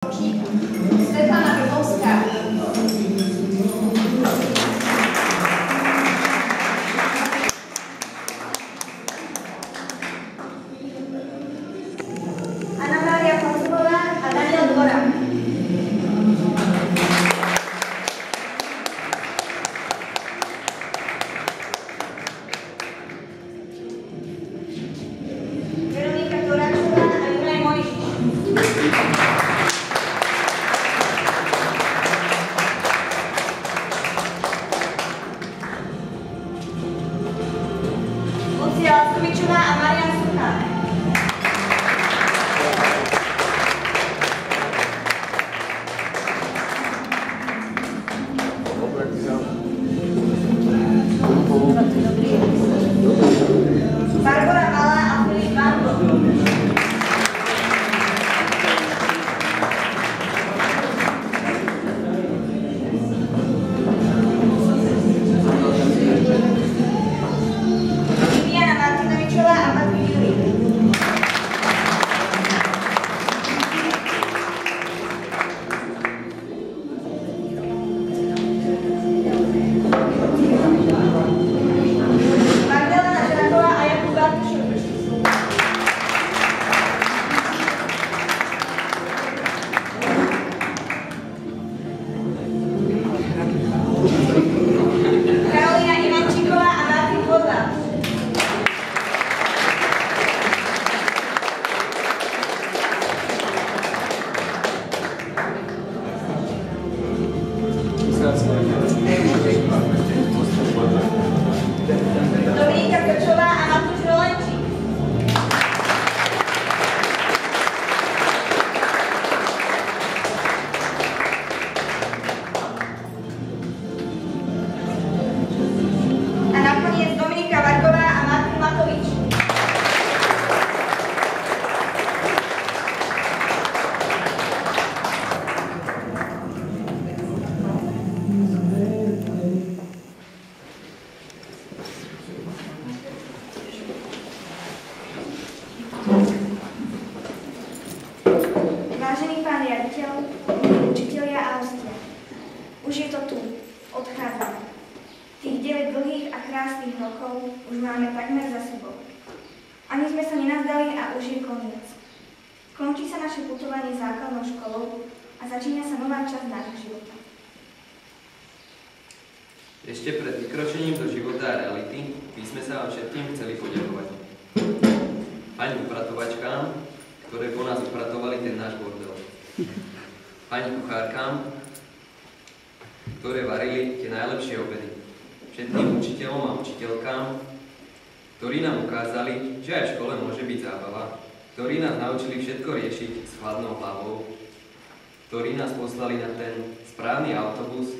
Svetlana Grmovská. Anna Mária Fonzová a Daniel Dvora. Veronika Toráčová a Juraj Mojžiš. Lucia Laskovičová a Marian Suchá. Barbora Malá a Filip Vanko. Viviana Martinovičová a Matúš Jurý. Magdalena Žraková a Jakub Bartušov. Karolína Ivančíková a Martin Podvár. Dominika Krčová a Matúš Rolenčík. A nakoniec Dominika Vargová a Martin Matovič. Vážený pán riaditeľ, učitelia a hostia, už je to tu, odchádzame. Tých 9 dlhých a krásnych rokov už máme takmer za sebou. Ani sme sa nenazdali a už je koniec. Končí sa naše putovanie základnou školou a začína sa nová časť nášho života. Ešte pred vykročením do života a reality by sme sa vám všetkým chceli poďakovať. Pani upratovačkám, ktoré po nás upratovali ten náš bordel. Pani kuchárkám, ktoré varili tie najlepšie obedy. Všetkým učiteľom a učiteľkám, ktorí nám ukázali, že aj v škole môže byť zábava, ktorí nás naučili všetko riešiť s chladnou hlavou, ktorí nás poslali na ten správny autobus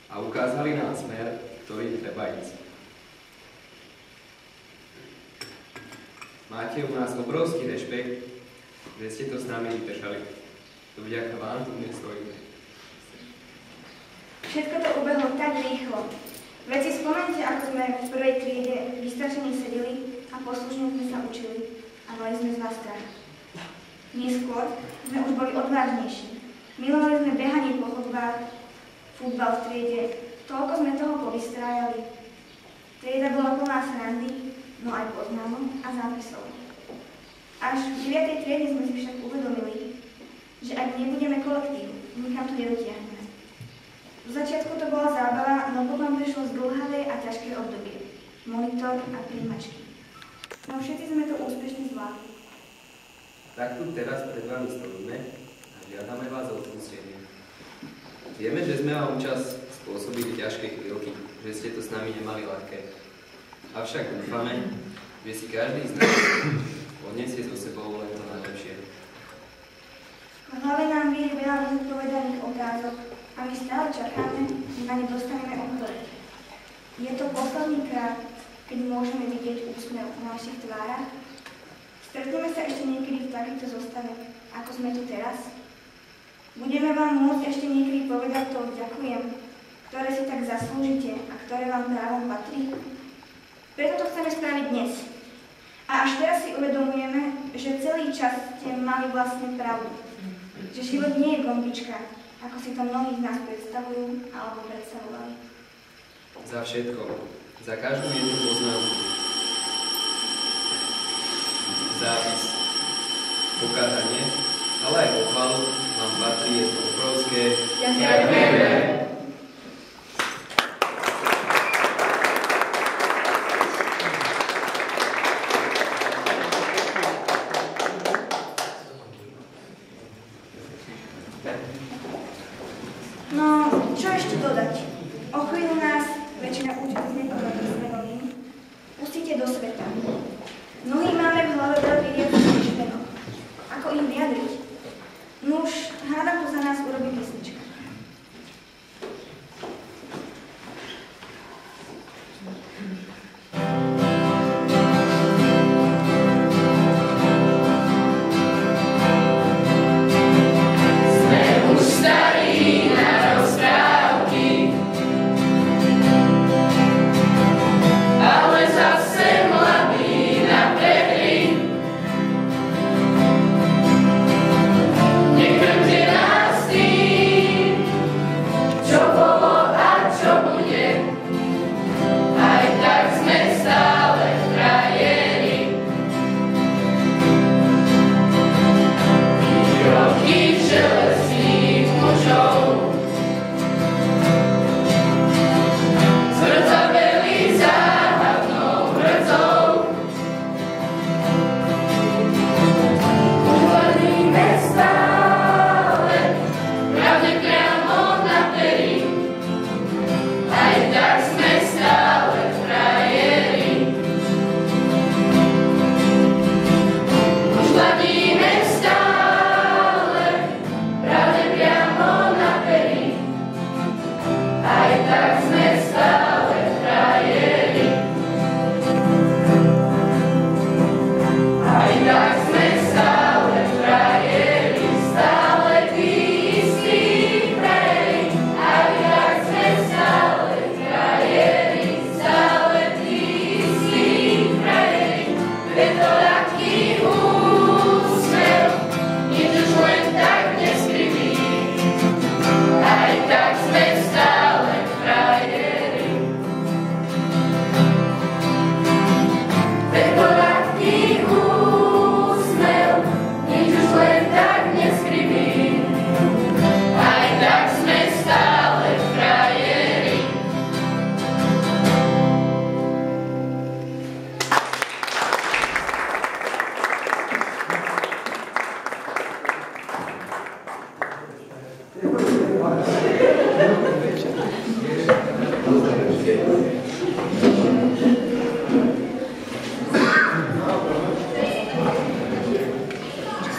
a ukázali nám smer, ktorý treba ísť. Máte u nás obrovský rešpekt, že ste to s nami vydržali. To vďaka vám tu dnes stojíme. Všetko to ubehlo tak rýchlo. Veď si spomente, ako sme v prvej triede vystrašení sedeli a poslušne sme sa učili a mali sme z vás strach. Neskôr sme už boli odvážnejší. Milovali sme behanie po chodbách, futbal v triede, toľko sme toho povystrájali. Trieda bola plná srandy, no aj poznámok a zápisov. Až v 9. triede sme si však uvedomili, že ak nebudeme kolektív, nikam to nedotiahneme. V začiatku to bola zábava, no potom prišlo zdĺhavé a ťažké obdobie. Monitor a príjmačky. No všetci sme to úspešne zvládli. Tak tu teraz pred vami stojíme a žiadame vás o odpustenie. Vieme, že sme vám čas spôsobili ťažké chvíľky, že ste to s nami nemali ľahké. Avšak dúfame, že si každý z nás odniesie so sebou len to najlepšie. V hlave nám vie veľa nezodpovedaných otázok a my stále čakáme, že na ne dostaneme odpoveď. Je to posledný krát, keď môžeme vidieť úsmev na našich tvárach? Stretneme sa ešte niekedy v takejto zostave, ako sme tu teraz? Budeme vám môcť ešte niekedy povedať to ďakujem, ktoré si tak zaslúžite a ktoré vám právom patrí? Preto to chceme spraviť dnes. A až teraz si uvedomujeme, že celý čas ste mali vlastne pravdu. že život nie je gombička, ako si to mnohí z nás predstavujú alebo predstavovali. Za všetko, za každú jednu poznámku, zápis, pokáhanie, ale aj pochvalu vám patrí jedno obrovské ďakujeme. No, čo ešte dodať? O chvíľu nás väčšina učí s nepohodlným svedomím. Pustíte do sveta. Mnohí máme v hlave veľký dievčí myšlienok. Ako im vyjadriť? Nuž, hádam to za nás urobí pesnička.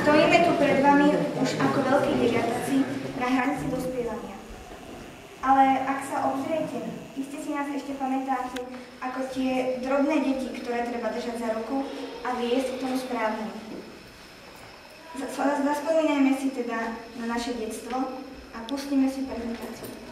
Stojíme tu pred vami už ako veľkí deviataci na hranici dospievania. Ale ak sa obzriete, iste si nás ešte pamätáte ako tie drobné deti, ktoré treba držať za ruku a viesť k tomu správnemu. Zaspomínajme si teda na naše detstvo a pustíme si prezentáciu.